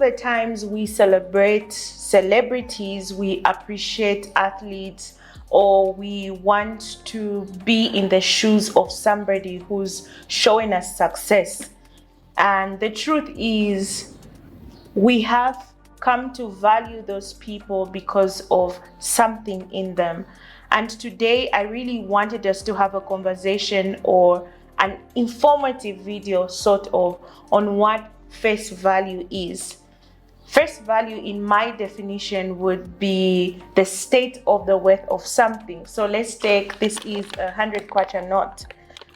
of the times we celebrate celebrities, we appreciate athletes, or we want to be in the shoes of somebody who's showing us success. And the truth is, we have come to value those people because of something in them. And today, I really wanted us to have a conversation or an informative video, sort of, on what face value is. Face value, in my definition, would be the state of the worth of something. So let's take, this is a 100 kwacha note.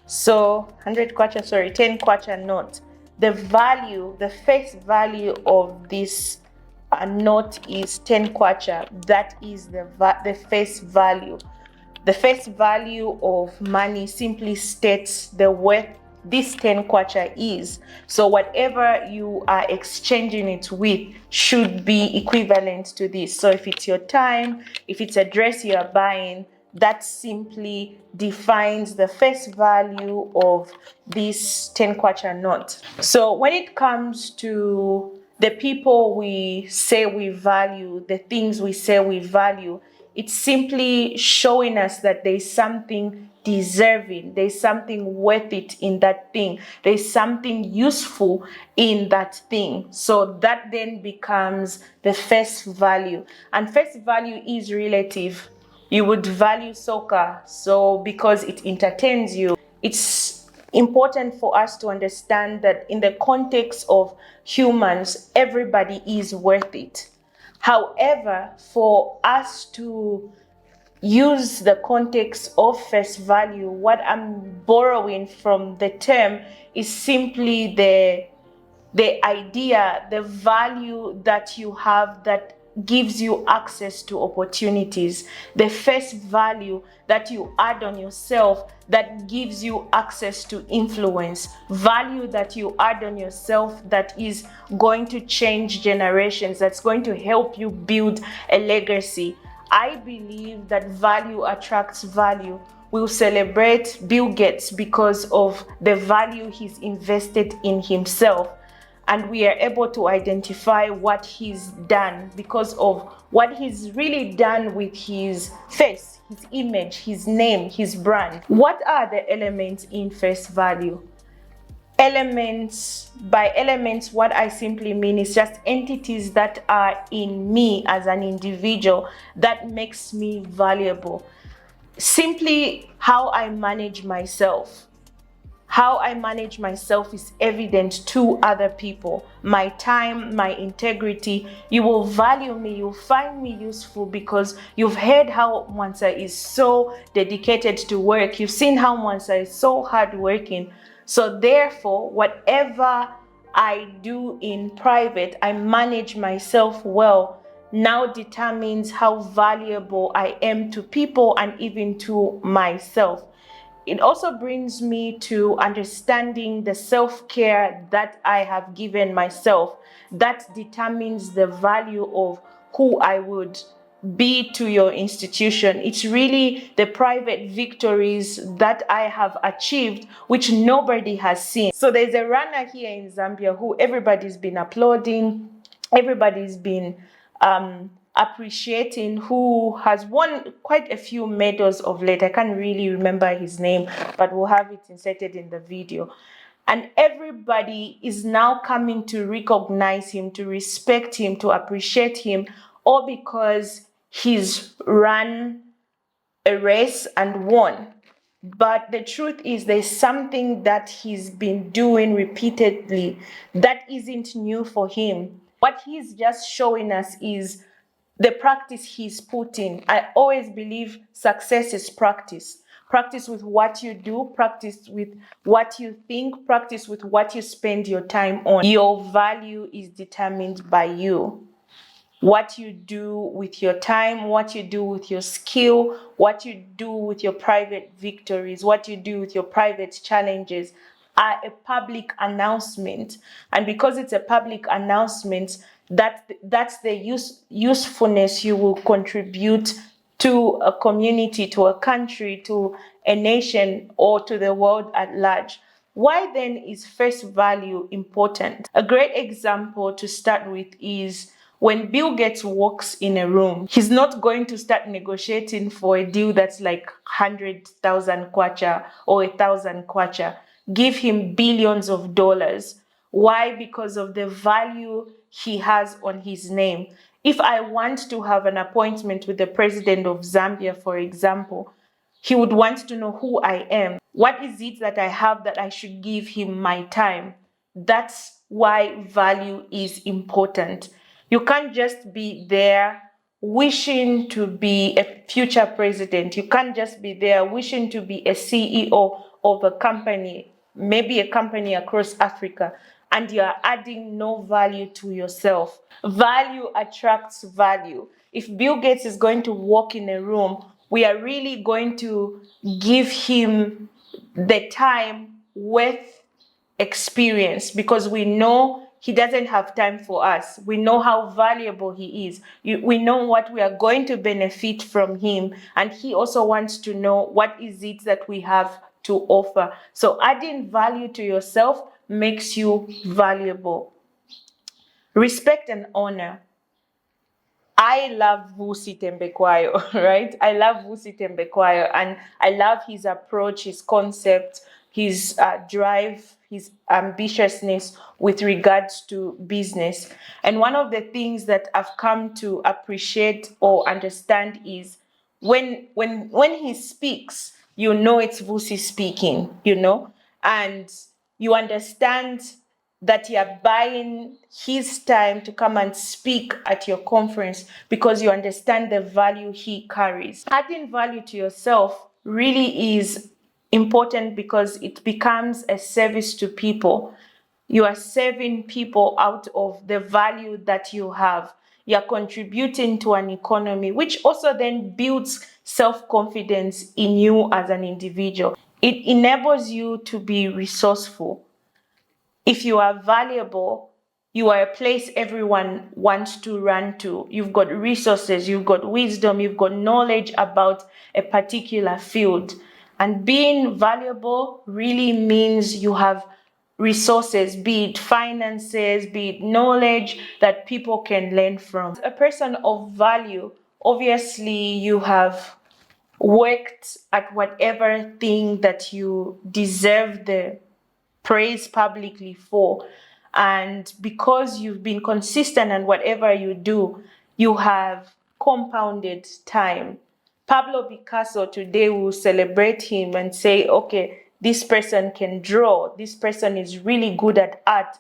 So 100 kwacha, sorry, 10 kwacha note. The value, the face value of this note is 10 kwacha. That is the face value. The face value of money simply states the worth this 10 kwacha is. So whatever you are exchanging it with should be equivalent to this. So if it's your time, if it's a dress you are buying, that simply defines the face value of this 10 kwacha note. So when it comes to the people we say we value, the things we say we value, it's simply showing us that there's something deserving, there's something worth it in that thing, there's something useful in that thing. So that then becomes the face value. And face value is relative. You would value soccer, so because it entertains you. It's important for us to understand that in the context of humans, everybody is worth it. However, for us to use the context of face value, what I'm borrowing from the term is simply the idea, the value that you have that gives you access to opportunities, the face value that you add on yourself that gives you access to influence, value that you add on yourself that is going to change generations, that's going to help you build a legacy. I believe that value attracts value. We'll celebrate Bill Gates because of the value he's invested in himself. And we are able to identify what he's done because of what he's really done with his face, his image, his name, his brand. What are the elements in face value? Elements, by elements, what I simply mean is just entities that are in me as an individual that makes me valuable. Simply how I manage myself. How I manage myself is evident to other people. My time, my integrity. You will value me, you'll find me useful because you've heard how Mwansa is so dedicated to work. You've seen how Mwansa is so hardworking. So therefore, whatever I do in private, I manage myself well, now determines how valuable I am to people and even to myself. It also brings me to understanding the self-care that I have given myself. That determines the value of who I would be to your institution. It's really the private victories that I have achieved, which nobody has seen. So there's a runner here in Zambia who everybody's been applauding, everybody's been appreciating, who has won quite a few medals of late. I can't really remember his name, but we'll have it inserted in the video. And everybody is now coming to recognize him, to respect him, to appreciate him, all because he's run a race and won. But the truth is, there's something that he's been doing repeatedly that isn't new for him. What he's just showing us is the practice he's putting. I always believe success is practice. Practice with what you do, practice with what you think, practice with what you spend your time on. Your value is determined by you. What you do with your time, what you do with your skill, what you do with your private victories, what you do with your private challenges are a public announcement. And because it's a public announcement, that's the usefulness you will contribute to a community, to a country, to a nation, or to the world at large. Why then is face value important? A great example to start with is when Bill Gates walks in a room, he's not going to start negotiating for a deal that's like 100,000 kwacha or 1,000 kwacha. Give him billions of dollars. Why? Because of the value he has on his name. If I want to have an appointment with the president of Zambia, for example, he would want to know who I am. What is it that I have that I should give him my time? That's why value is important. You can't just be there wishing to be a future president. You can't just be there wishing to be a CEO of a company, maybe a company across Africa, and you are adding no value to yourself. Value attracts value. If Bill Gates is going to walk in a room, we are really going to give him the time with experience, because we know he doesn't have time for us. We know how valuable he is. We know what we are going to benefit from him, and he also wants to know what is it that we have to offer. So adding value to yourself makes you valuable. Respect and honor. I love Vusi Tembekwayo, right? I love Vusi Tembekwayo, and I love his approach, his concept, his drive, his ambitiousness with regards to business. And one of the things that I've come to appreciate or understand is when he speaks, you know it's Vusi speaking, and you understand that you're buying his time to come and speak at your conference because you understand the value he carries. Adding value to yourself really is important because it becomes a service to people. You are serving people out of the value that you have. You're contributing to an economy, which also then builds self-confidence in you as an individual. It enables you to be resourceful. If you are valuable, you are a place everyone wants to run to. You've got resources, you've got wisdom, you've got knowledge about a particular field. And being valuable really means you have resources, be it finances, be it knowledge that people can learn from. As a person of value, obviously you have worked at whatever thing that you deserve the praise publicly for. And because you've been consistent in whatever you do, you have compounded time. Pablo Picasso, today will celebrate him and say, okay, this person can draw, this person is really good at art.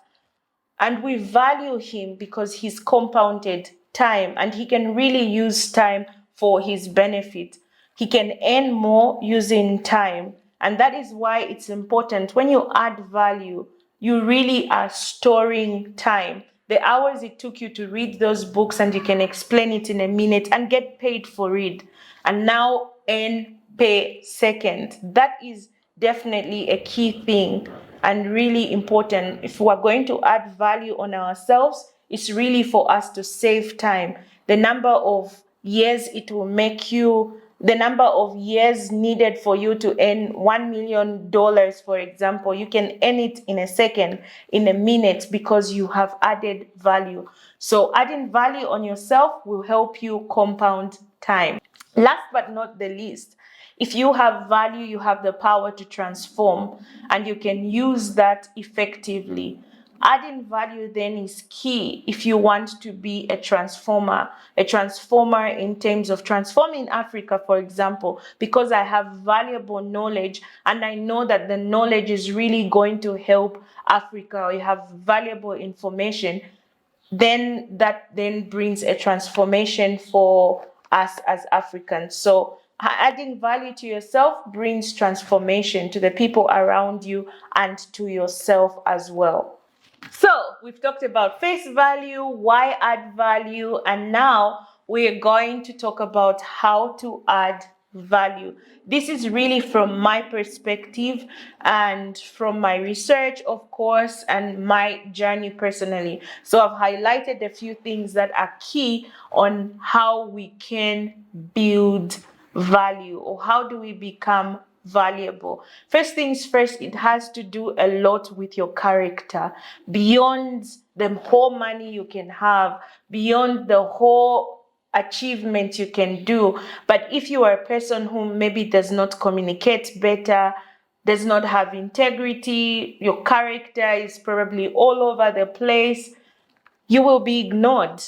And we value him because he's compounded time and he can really use time for his benefit. He can earn more using time. And that is why it's important when you add value, you really are storing time. The hours it took you to read those books, and you can explain it in a minute and get paid for it. And now earn pay second. That is definitely a key thing and really important. If we're going to add value on ourselves, it's really for us to save time. The number of years it will make you, the number of years needed for you to earn $1 million, for example, you can earn it in a second, in a minute, because you have added value. So adding value on yourself will help you compound time. Last but not the least, if you have value, you have the power to transform, and you can use that effectively. Adding value then is key if you want to be a transformer in terms of transforming Africa, for example, because I have valuable knowledge and I know that the knowledge is really going to help Africa, or you have valuable information, then that then brings a transformation for us as Africans. So adding value to yourself brings transformation to the people around you and to yourself as well. So we've talked about face value, why add value, and now we're going to talk about how to add value. This is really from my perspective and from my research, of course, and my journey personally. So I've highlighted a few things that are key on how we can build value, or how do we become valuable. First things first, it has to do a lot with your character, beyond the whole money you can have, beyond the whole achievement you can do. But if you are a person who maybe does not communicate better, does not have integrity, your character is probably all over the place, you will be ignored.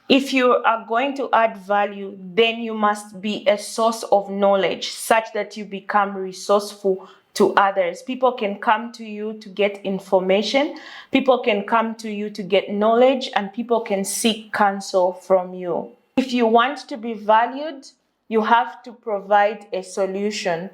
If you are going to add value, then you must be a source of knowledge such that you become resourceful to others. People can come to you to get information, people can come to you to get knowledge, and people can seek counsel from you. If you want to be valued, you have to provide a solution.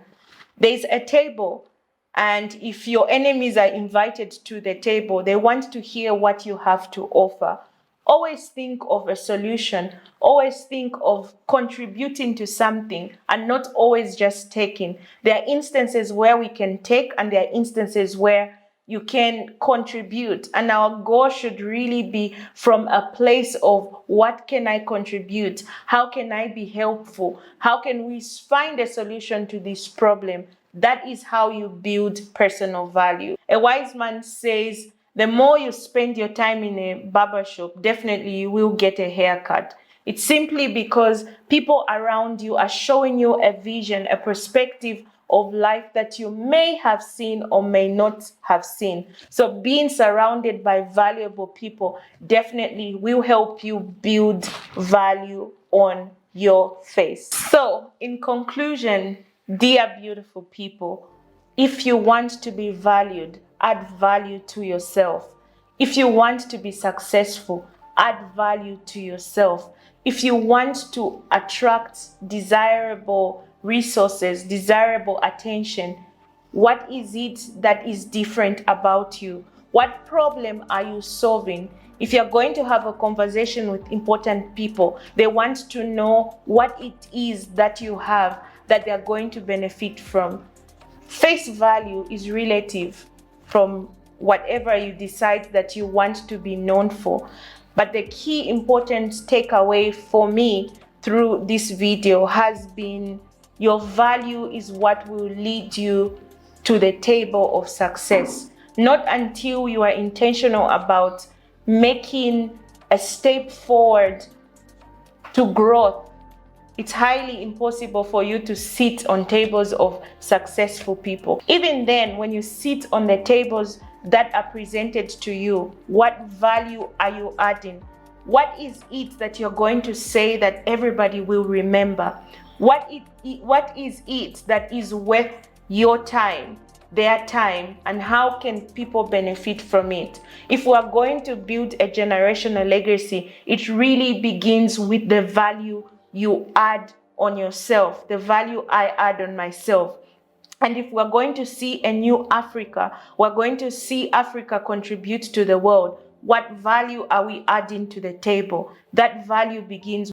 There's a table, and if your enemies are invited to the table, they want to hear what you have to offer. Always think of a solution. Always think of contributing to something and not always just taking. There are instances where we can take, and there are instances where you can contribute. And our goal should really be from a place of what can I contribute? How can I be helpful? How can we find a solution to this problem? That is how you build personal value. A wise man says, the more you spend your time in a barber shop, definitely you will get a haircut. It's simply because people around you are showing you a vision, a perspective of life that you may have seen or may not have seen. So being surrounded by valuable people definitely will help you build value on your face. So in conclusion, dear beautiful people, if you want to be valued, add value to yourself. If you want to be successful, add value to yourself. If you want to attract desirable resources, desirable attention, what is it that is different about you? What problem are you solving? If you're going to have a conversation with important people, they want to know what it is that you have that they're going to benefit from. Face value is relative from whatever you decide that you want to be known for. But the key important takeaway for me through this video has been your value is what will lead you to the table of success. Not until you are intentional about making a step forward to growth, it's highly impossible for you to sit on tables of successful people. Even then, when you sit on the tables that are presented to you, what value are you adding? What is it that you're going to say that everybody will remember? What is it that is worth your time, their time, and how can people benefit from it? If we are going to build a generational legacy, it really begins with the value you add on yourself, the value I add on myself. And if we're going to see a new Africa, we're going to see Africa contribute to the world, what value are we adding to the table? That value begins